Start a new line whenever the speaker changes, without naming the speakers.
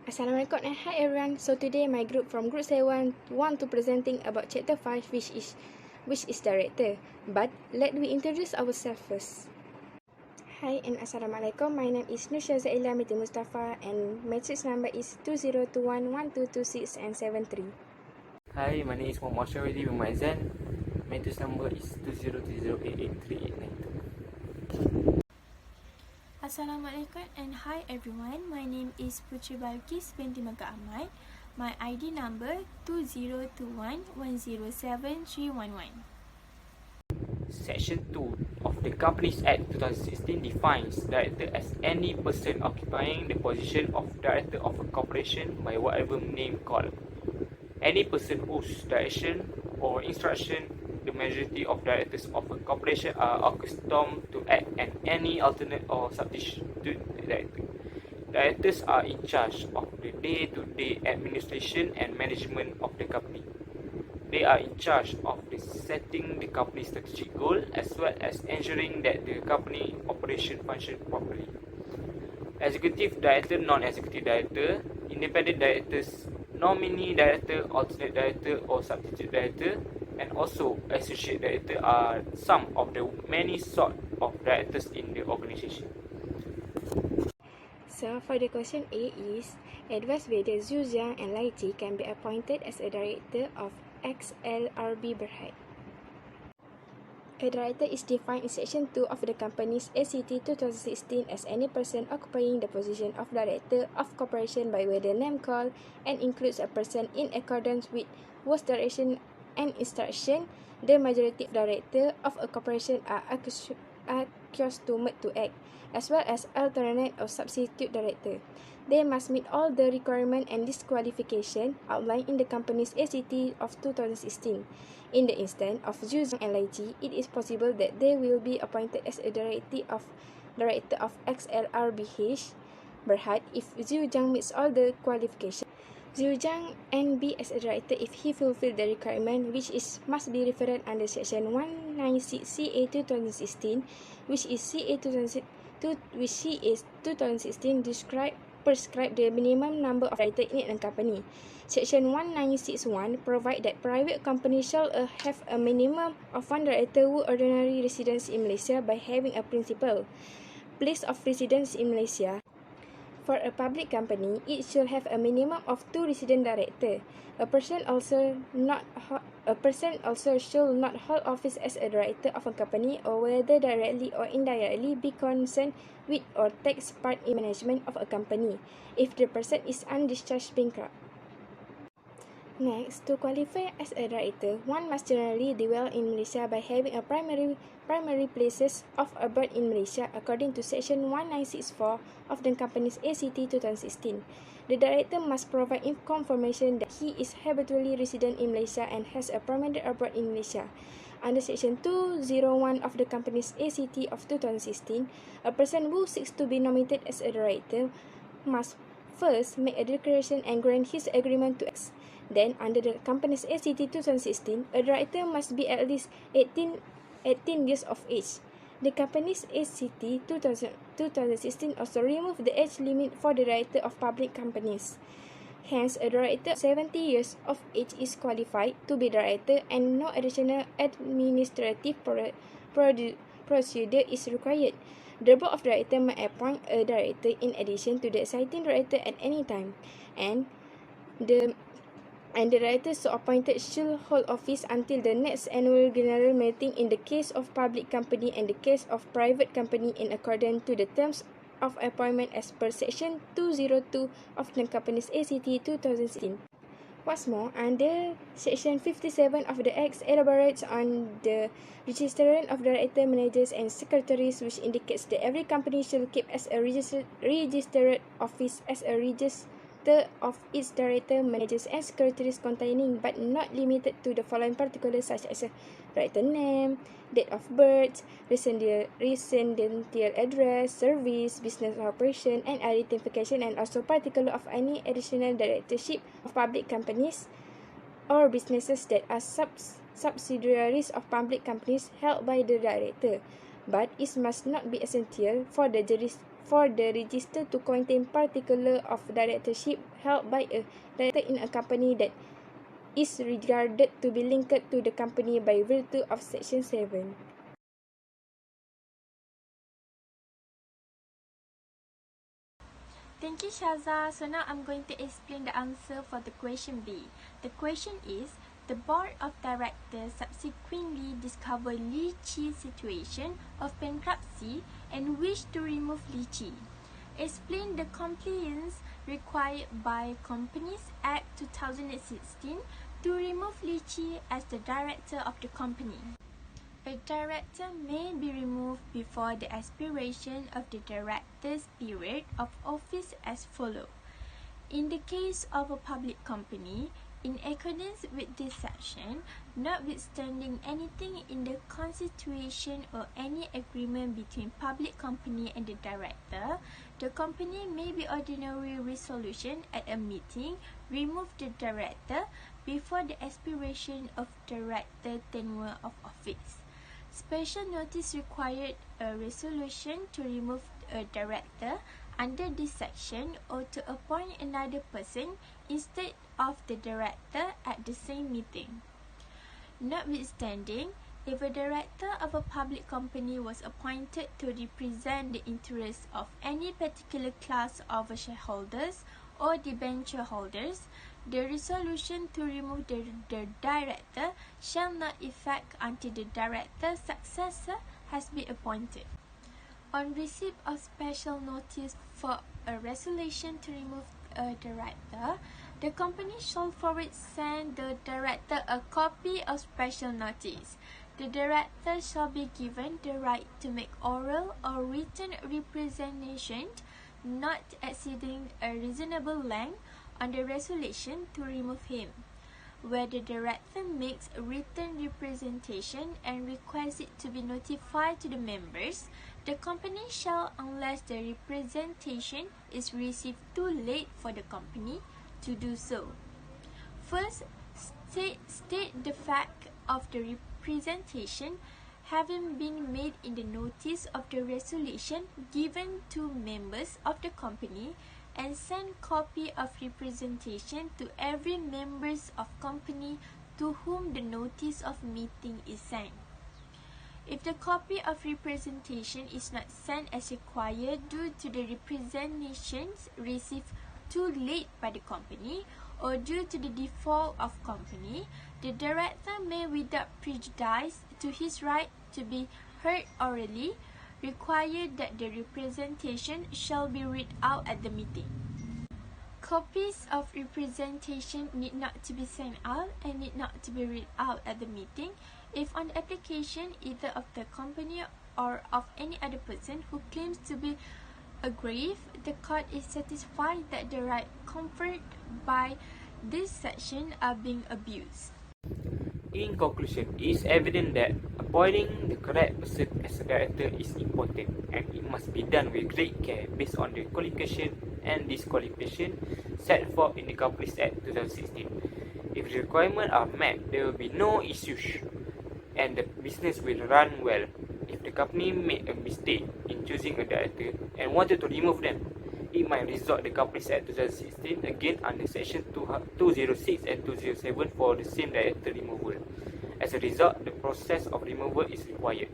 Assalamualaikum and hi everyone. So today my group from group 7 want to presenting about chapter 5 which is director. But let we introduce ourselves first. Hi and Assalamualaikum. My name is Nusha Zaila Miti Mustafa and matrix number is 20211226 and 73.
Hi, my name is Muhammad Syawidi bin Maizan. Matrix number is 2030883892.
Assalamualaikum and hi everyone. My name is Putri Balkis binti Mega Ahmad. My ID number 2021107311.
Section 2 of the Companies Act 2016 defines director as any person occupying the position of director of a corporation by whatever name called. Any person whose direction or instruction the majority of directors of a corporation are accustomed to act, and any alternate or substitute director. Directors are in charge of the day-to-day administration and management of the company. They are in charge of setting the company's strategic goal as well as ensuring that the company operation function properly. Executive director, non-executive director, independent directors, nominee director, alternate director or substitute director, and also associate director are some of the many sort of directors in the organization.
So for the question A is, advise whether Zhu Jiang and Lai Ji can be appointed as a director of XLRB Berhad. A director is defined in Section 2 of the Companies ACT 2016 as any person occupying the position of director of corporation by whether name called, and includes a person in accordance with whose direction and instruction the majority of director of a corporation are accustomed to act, as well as alternate or substitute director. They must meet all the requirements and disqualification outlined in the Companies ACT of 2016. In the instance of Zhu Jiang and Lai Ji, it is possible that they will be appointed as a director of XLRBH Berhad if Zhu Jiang meets all the qualifications. Zhu Jiang and be as a director if he fulfills the requirement which must be referred under Section 196 CA 2016, which is 2016 prescribe the minimum number of directors in a company. Section 1961 provide that private companies shall have a minimum of one director who ordinary residence in Malaysia by having a principal place of residence in Malaysia. For a public company, it should have a minimum of 2 resident directors. A person also should not hold office as a director of a company, or whether directly or indirectly be concerned with or takes part in management of a company, if the person is undischarged bankrupt. Next, to qualify as a director, one must generally dwell in Malaysia by having a primary places of abode in Malaysia according to Section 1964 of the Companies ACT 2016. The director must provide confirmation that he is habitually resident in Malaysia and has a permanent abode in Malaysia. Under Section 201 of the Companies ACT of 2016, a person who seeks to be nominated as a director must first make a declaration and grant his agreement to act. Then, under the Companies ACT 2016, a director must be at least 18 years of age. The Companies ACT 2016 also removed the age limit for the director of public companies. Hence, a director of 70 years of age is qualified to be director, and no additional administrative procedure is required. The board of directors may appoint a director in addition to the sitting director at any time, and the directors so appointed should hold office until the next annual general meeting in the case of public company and the case of private company in accordance to the terms of appointment as per Section 202 of the Companies ACT 2016. What's more, under Section 57 of the Act elaborates on the registration of director, managers and secretaries, which indicates that every company should keep as a registered office as a register of its director, managers and secretaries containing but not limited to the following particulars such as a director name, date of birth, residential address, service, business operation and identification, and also particular of any additional directorship of public companies or businesses that are subsidiaries of public companies held by the director, but it must not be essential for the for the register to contain particular of directorship held by a director in a company that is regarded to be linked to the company by virtue of Section 7.
Thank you, Shaza. So now I'm going to explain the answer for the question B. The question is, the board of directors subsequently discovered Li Qi's situation of bankruptcy and wished to remove Li Qi. Explain the compliance required by Companies Act 2016 to remove Li Qi as the director of the company. A director may be removed before the expiration of the director's period of office as follows. In the case of a public company, in accordance with this section, notwithstanding anything in the constitution or any agreement between public company and the director, the company may by ordinary resolution at a meeting remove the director before the expiration of director tenure of office. Special notice required a resolution to remove a director under this section or to appoint another person instead of the director at the same meeting. Notwithstanding, if a director of a public company was appointed to represent the interests of any particular class of shareholders or debenture holders, the resolution to remove the director shall not effect until the director's successor has been appointed. On receipt of special notice for a resolution to remove a director, the company shall forward send the director a copy of special notice. The director shall be given the right to make oral or written representation not exceeding a reasonable length on the resolution to remove him. Where the director makes a written representation and requests it to be notified to the members, the company shall, unless the representation is received too late for the company to do so. First, state the fact of the representation having been made in the notice of the resolution given to members of the company, and send copy of representation to every members of company to whom the notice of meeting is sent. If the copy of representation is not sent as required due to the representations received too late by the company or due to the default of company, the director may, without prejudice to his right to be heard orally, require that the representation shall be read out at the meeting. Copies of representation need not to be sent out and need not to be read out at the meeting if on application either of the company or of any other person who claims to be aggrieved, the court is satisfied that the right conferred by this section are being abused.
In conclusion, it is evident that appointing the correct person as a director is important, and it must be done with great care based on the qualification and disqualification set forth in the Companies Act 2016. If the requirements are met, there will be no issues, and the business will run well. If the company made a mistake in choosing a director and wanted to remove them, it might resort the Companies Act 2016 again under Section 206 and 207 for the same director removal. As a result, the process of removal is required.